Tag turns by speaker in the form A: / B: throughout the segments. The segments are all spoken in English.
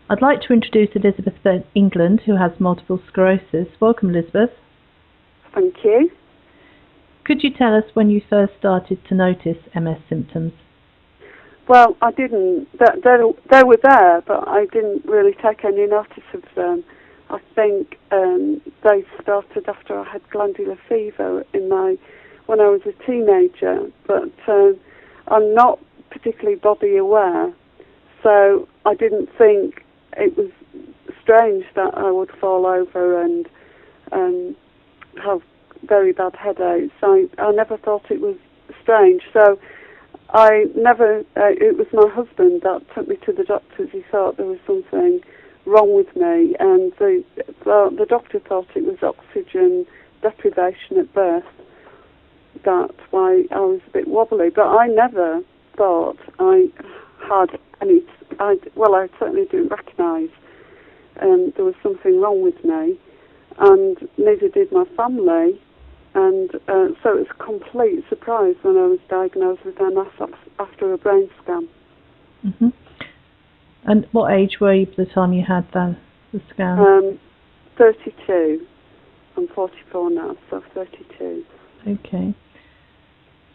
A: I'd like to introduce Elizabeth in England, who has multiple sclerosis. Welcome, Elizabeth.
B: Thank you.
A: Could you tell us when you first started to notice MS symptoms?
B: Well, I didn't. They were there, but I didn't really take any notice of them. I think they started after I had glandular fever when I was a teenager, but I'm not particularly body aware, so I didn't think it was strange that I would fall over and have very bad headaches. I never thought it was strange, so I never. It was my husband that took me to the doctors. He thought there was something wrong with me, and the doctor thought it was oxygen deprivation at birth. That's why I was a bit wobbly. But I never thought I had any. I certainly didn't recognise there was something wrong with me, and neither did my family. And so it was a complete surprise when I was diagnosed with MS after a brain scan.
A: Mm-hmm. And what age were you by the time you had the scan?
B: 32. I'm 44 now, so 32.
A: Okay.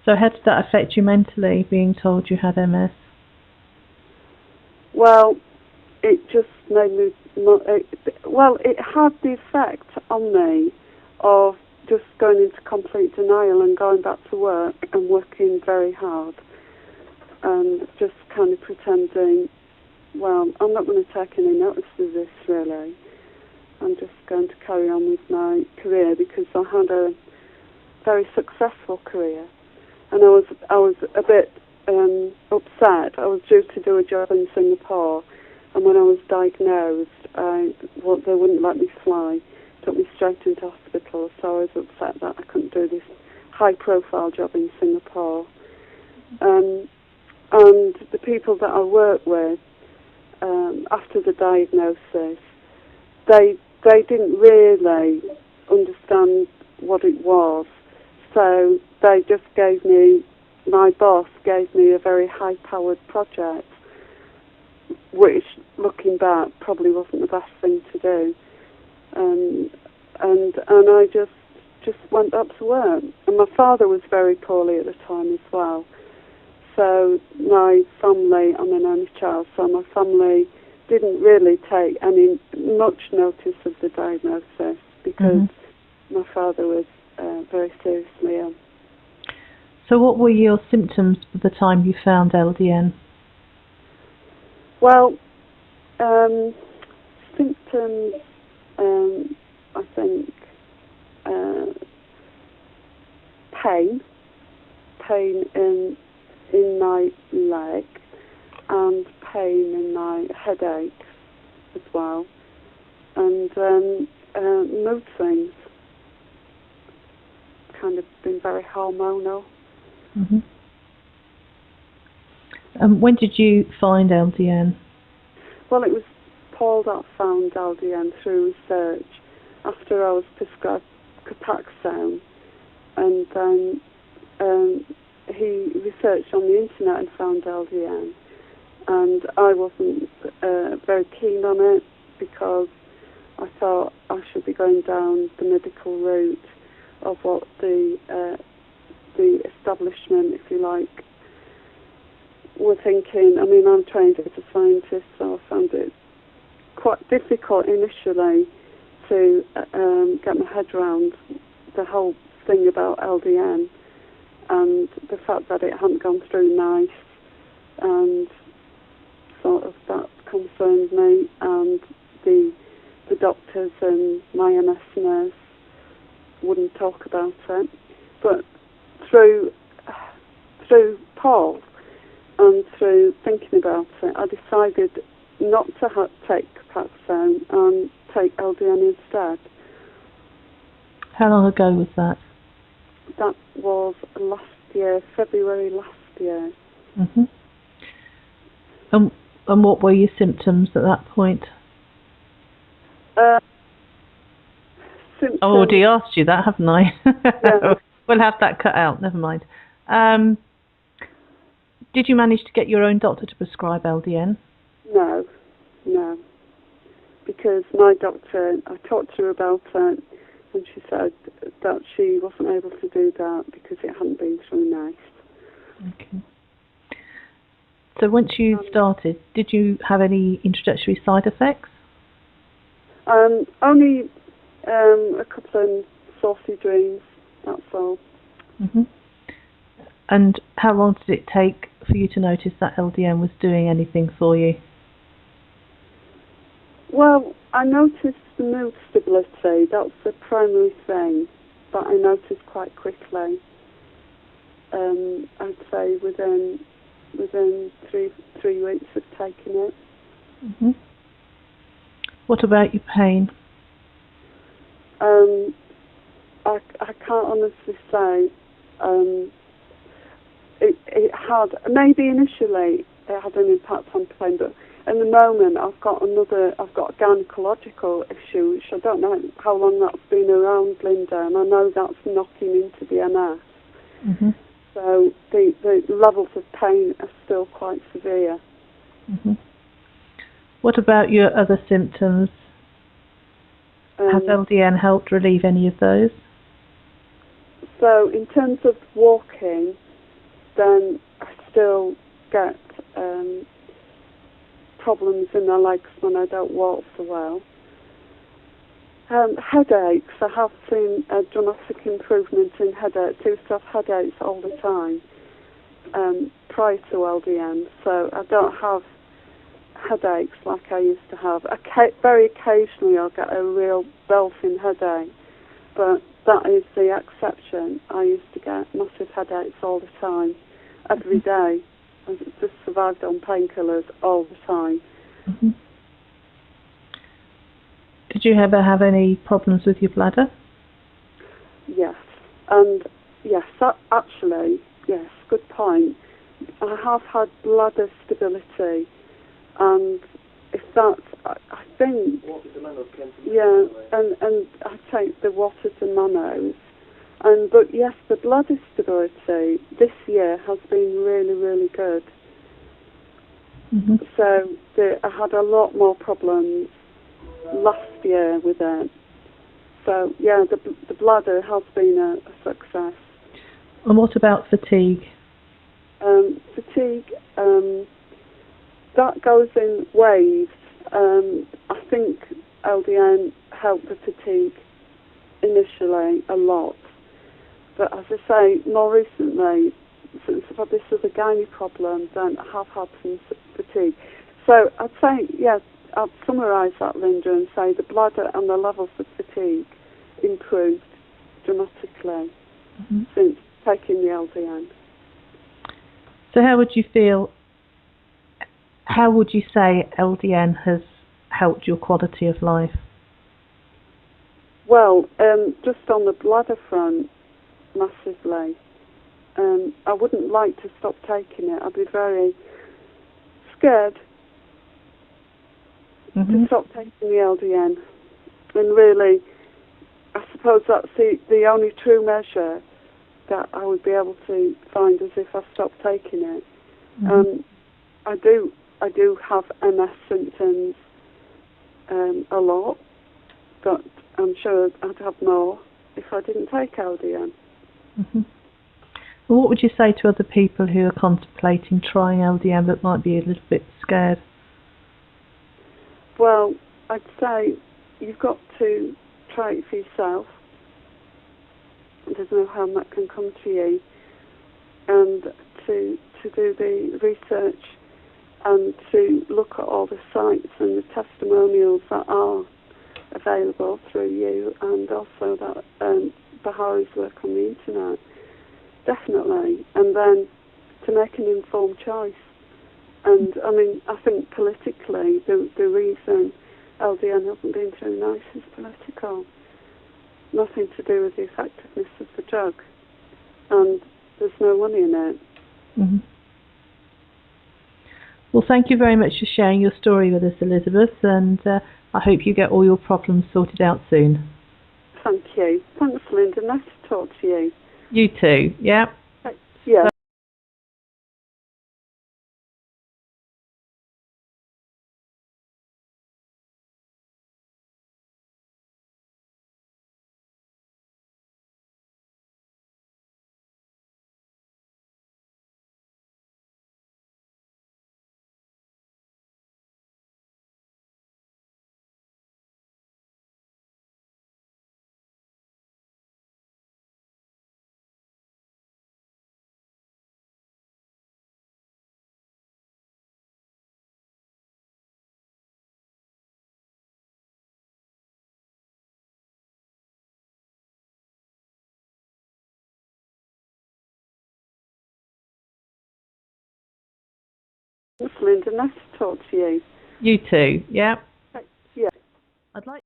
A: So how did that affect you mentally, being told you had MS?
B: Well, it just made me... it had the effect on me of just going into complete denial and going back to work and working very hard and just kind of pretending, well, I'm not going to take any notice of this, really. I'm just going to carry on with my career because I had a very successful career. And I was a bit upset. I was due to do a job in Singapore, and when I was diagnosed, they wouldn't let me fly. Took me straight into hospital, so I was upset that I couldn't do this high-profile job in Singapore. And the people that I work with, after the diagnosis, they didn't really understand what it was. So they just my boss gave me a very high-powered project, which, looking back, probably wasn't the best thing to do. And I just went up to work. And my father was very poorly at the time as well. So my family, I'm an only child, so my family didn't really take much notice of the diagnosis because my father was very seriously ill.
A: So what were your symptoms at the time you found LDN?
B: Well, symptoms, I think, pain in my leg, and pain in my headache as well, and mood swings. Kind of been very hormonal.
A: Mm-hmm. When did you find LDN?
B: Well, it was Paul that found LDN through research after I was prescribed Naltrexone, and then he researched on the internet and found LDN, and I wasn't very keen on it because I thought I should be going down the medical route of what the establishment, if you like, were thinking. I mean, I'm trained as a scientist, so I found it quite difficult initially to get my head around the whole thing about LDN and the fact that it hadn't gone through NICE, and sort of that concerned me, and the doctors and my MS nurse wouldn't talk about it. But through Paul and through thinking about it, I decided not to take Naltrexone and take LDN instead.
A: How long ago was that?
B: That was last year, February last year.
A: Mm-hmm. And what were your symptoms at that point?
B: Symptoms.
A: I already asked you that, haven't I?
B: Yeah.
A: We'll have that cut out, never mind. Did you manage to get your own doctor to prescribe LDN?
B: No. because my doctor, I talked to her about it, and she said that she wasn't able to do that because it hadn't been through NICE.
A: Okay. So once you started, did you have any introductory side effects?
B: Only a couple of saucy dreams, that's all.
A: Hmm. And how long did it take for you to notice that LDN was doing anything for you?
B: Well, I noticed the mood stability. That's the primary thing that I noticed quite quickly. I'd say within 3 weeks of taking it.
A: Hmm. What about your pain?
B: I can't honestly say. It had, maybe initially it had an impact on pain, but at the moment I've got a gynecological issue, which I don't know how long that's been around, Linda, and I know that's knocking into the MS.
A: Hmm.
B: So the levels of pain are still quite severe.
A: Hmm. What about your other symptoms? Has LDN helped relieve any of those?
B: So in terms of walking, then I still get problems in my legs when I don't walk so well. Headaches, I have seen a dramatic improvement in headaches. I used to have headaches all the time prior to LDN, so I don't have headaches like I used to have. Very occasionally I'll get a real belting headache, but that is the exception. I used to get massive headaches all the time, every day. I just survived on painkillers all the time.
A: Mm-hmm. Did you ever have any problems with your bladder?
B: Yes, and yes, actually, yes, good point. I have had bladder stability, and if that, I think, yeah, and I take the water to manos, but yes, the bladder stability this year has been really, really good.
A: Mm-hmm.
B: So I had a lot more problems last year with it. So yeah, the bladder has been a success.
A: And what about fatigue?
B: Fatigue, that goes in waves. I think LDN helped the fatigue initially a lot. But as I say, more recently, since I've had this other gynae problem, then I have had some fatigue. So I'd say, yes, I'd summarise that, Linda, and say the bladder and the levels of fatigue improved dramatically since taking the LDN.
A: So how would you say LDN has helped your quality of life?
B: Well, just on the bladder front, massively. I wouldn't like to stop taking it. I'd be very scared to stop taking the LDN. And really, I suppose that's the only true measure that I would be able to find as if I stopped taking it. I do have MS symptoms a lot, but I'm sure I'd have more if I didn't take LDN.
A: Well, what would you say to other people who are contemplating trying LDN but might be a little bit scared?
B: Well, I'd say you've got to try it for yourself. There's no harm that can come to you. And to do the research and to look at all the sites and the testimonials that are available through you, and also that Bahari's work on the internet. Definitely. And then to make an informed choice. And I mean, I think politically, the reason LDN hasn't been through NICE is political. Nothing to do with the effectiveness of the drug. And there's no money in it.
A: Well, thank you very much for sharing your story with us, Elizabeth, and I hope you get all your problems sorted out soon.
B: Thank you. Thanks, Linda. Nice to talk to you.
A: You too, yeah?
B: Yeah. Thanks, Linda. Nice to talk to you.
A: You too, yeah?
B: Yeah.
A: I'd like